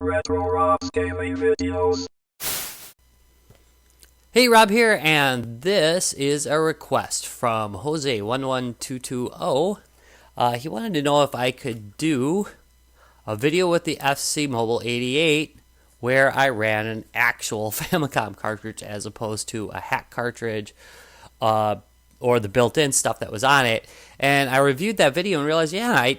Retro Rob's gaming videos. Hey, Rob here, and this is a request from Jose11220. He wanted to know if I could do a video with the FC Mobile 88 where I ran an actual Famicom cartridge as opposed to a hack cartridge or the built-in stuff that was on it. And I reviewed that video and realized, yeah, I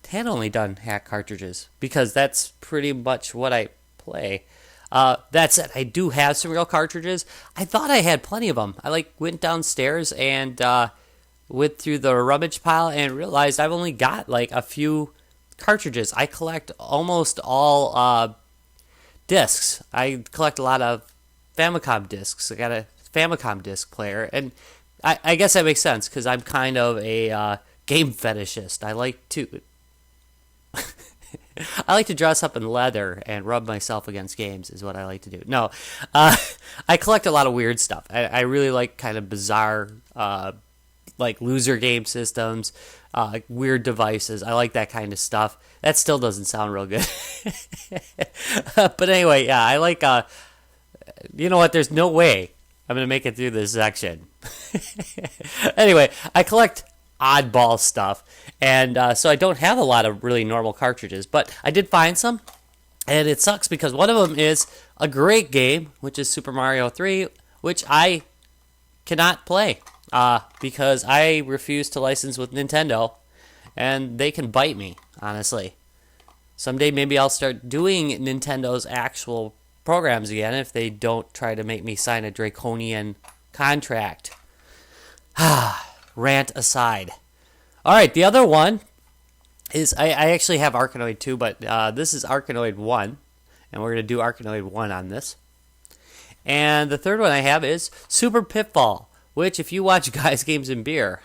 had only done hack cartridges because that's pretty much what I play. That said, I do have some real cartridges. I thought I had plenty of them. I went downstairs and went through the rummage pile and realized I've only got a few cartridges. I collect almost all discs. I collect a lot of Famicom discs. I got a Famicom disc player, and I guess that makes sense because I'm kind of a game fetishist. I like to dress up in leather and rub myself against games is what I like to do. No, I collect a lot of weird stuff. I really like kind of bizarre, loser game systems, weird devices. I like that kind of stuff. That still doesn't sound real good. But anyway, yeah, I like, you know what, there's no way I'm going to make it through this section. Anyway, I collect oddball stuff, and so I don't have a lot of really normal cartridges, but I did find some, and it sucks because one of them is a great game, which is Super Mario 3, which I cannot play because I refuse to license with Nintendo, and they can bite me, honestly. Someday maybe I'll start doing Nintendo's actual programs again if they don't try to make me sign a draconian contract. Rant aside. Alright, the other one is, I actually have Arkanoid 2, but this is Arkanoid 1, and we're going to do Arkanoid 1 on this. And the third one I have is Super Pitfall, which if you watch Guys, Games, and Beer,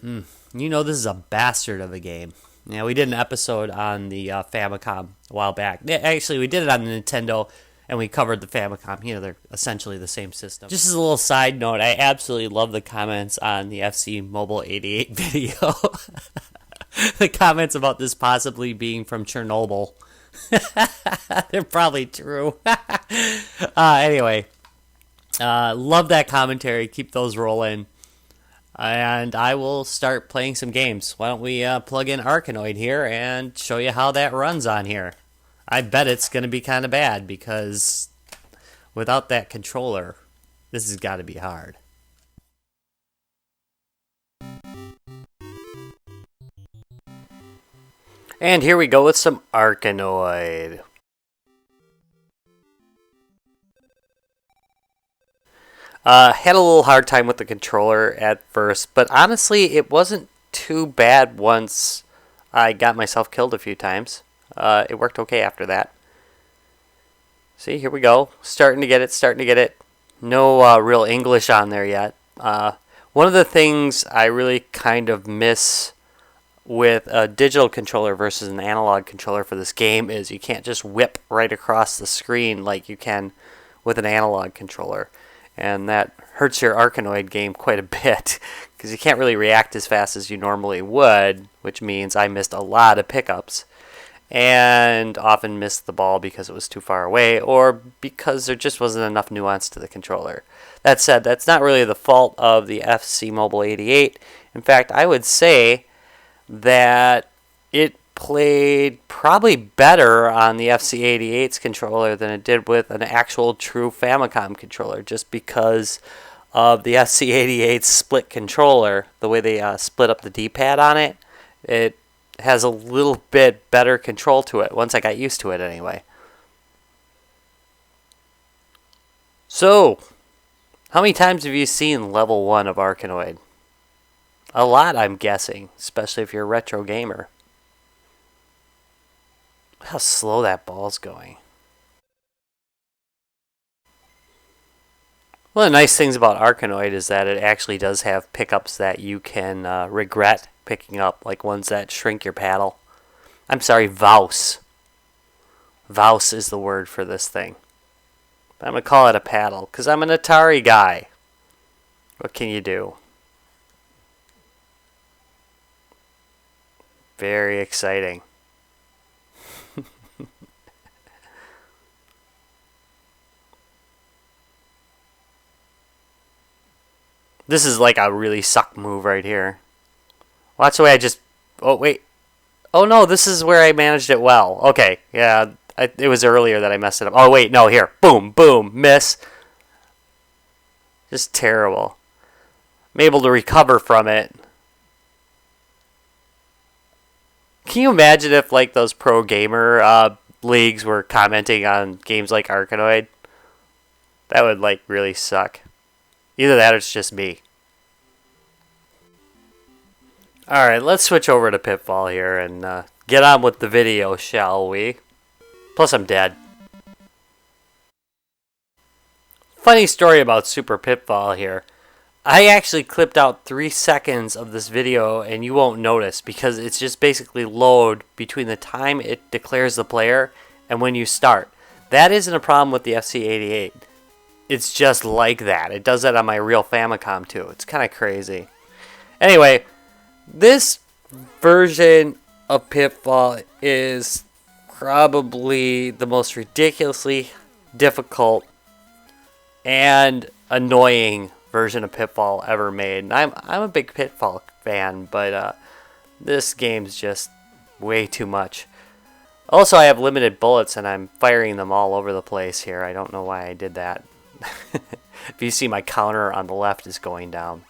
you know this is a bastard of a game. Yeah, we did an episode on the Famicom a while back. Actually, we did it on the Nintendo, and we covered the Famicom. You know, they're essentially the same system. Just as a little side note, I absolutely love the comments on the FC Mobile 88 video. The comments about this possibly being from Chernobyl. They're probably true. Anyway, love that commentary. Keep those rolling. And I will start playing some games. Why don't we plug in Arkanoid here and show you how that runs on here. I bet it's going to be kind of bad because without that controller, this has got to be hard. And here we go with some Arkanoid. Had a little hard time with the controller at first, but honestly, it wasn't too bad once I got myself killed a few times. It worked okay after that. See, here we go. Starting to get it. No real English on there yet. One of the things I really kind of miss with a digital controller versus an analog controller for this game is you can't just whip right across the screen like you can with an analog controller. And that hurts your Arkanoid game quite a bit because you can't really react as fast as you normally would, which means I missed a lot of pickups and often missed the ball because it was too far away or because there just wasn't enough nuance to the controller. That said, that's not really the fault of the FC Mobile 88. In fact, I would say that it played probably better on the FC88's controller than it did with an actual true Famicom controller, just because of the FC88's split controller, the way they split up the D-pad on it. It has a little bit better control to it, once I got used to it anyway. So, how many times have you seen level 1 of Arkanoid? A lot, I'm guessing, especially if you're a retro gamer. How slow that ball's going. One of the nice things about Arkanoid is that it actually does have pickups that you can regret picking up, like ones that shrink your paddle. I'm sorry, Vouse. Vouse is the word for this thing. But I'm going to call it a paddle, because I'm an Atari guy. What can you do? Very exciting. This is like a really suck move right here. Watch the way I just... Oh, wait. Oh, no, this is where I managed it well. Okay, yeah, it was earlier that I messed it up. Oh, wait, no, here. Boom, boom, miss. Just terrible. I'm able to recover from it. Can you imagine if, like, those pro gamer leagues were commenting on games like Arkanoid? That would, like, really suck. Either that or it's just me. Alright, let's switch over to Pitfall here and get on with the video, shall we? Plus, I'm dead. Funny story about Super Pitfall here. I actually clipped out 3 seconds of this video and you won't notice because it's just basically load between the time it declares the player and when you start. That isn't a problem with the FC88. It's just like that. It does that on my real Famicom too. It's kind of crazy. Anyway, this version of Pitfall is probably the most ridiculously difficult and annoying version of Pitfall ever made. And I'm a big Pitfall fan, but this game's just way too much. Also, I have limited bullets and I'm firing them all over the place here. I don't know why I did that. If you see, my counter on the left is going down.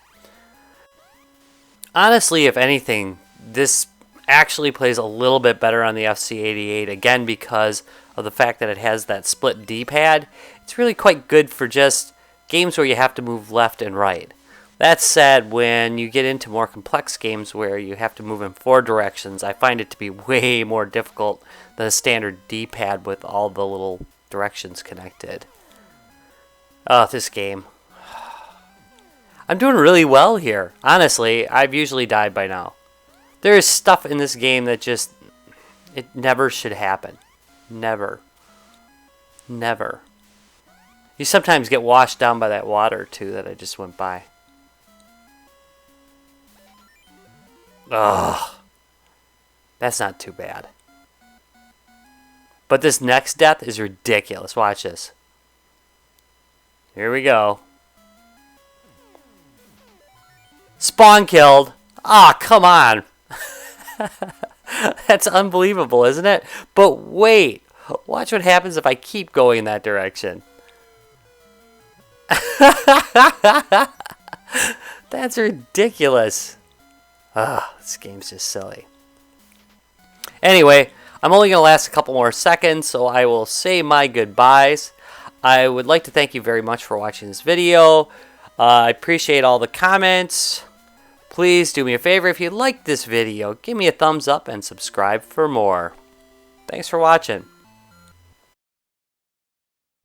Honestly, if anything, this actually plays a little bit better on the FC88, again because of the fact that it has that split D-pad. It's really quite good for just games where you have to move left and right. That said, when you get into more complex games where you have to move in 4 directions, I find it to be way more difficult than a standard D-pad with all the little directions connected. Oh, this game. I'm doing really well here. Honestly, I've usually died by now. There is stuff in this game that just... it never should happen. Never. Never. You sometimes get washed down by that water, too, that I just went by. Ugh. That's not too bad. But this next death is ridiculous. Watch this. Here we go. Spawn killed. Ah, come on. That's unbelievable, isn't it? But wait. Watch what happens if I keep going in that direction. That's ridiculous. Ah, this game's just silly. Anyway, I'm only going to last a couple more seconds, so I will say my goodbyes. I would like to thank you very much for watching this video. I appreciate all the comments. Please do me a favor, if you liked this video, give me a thumbs up and subscribe for more. Thanks for watching.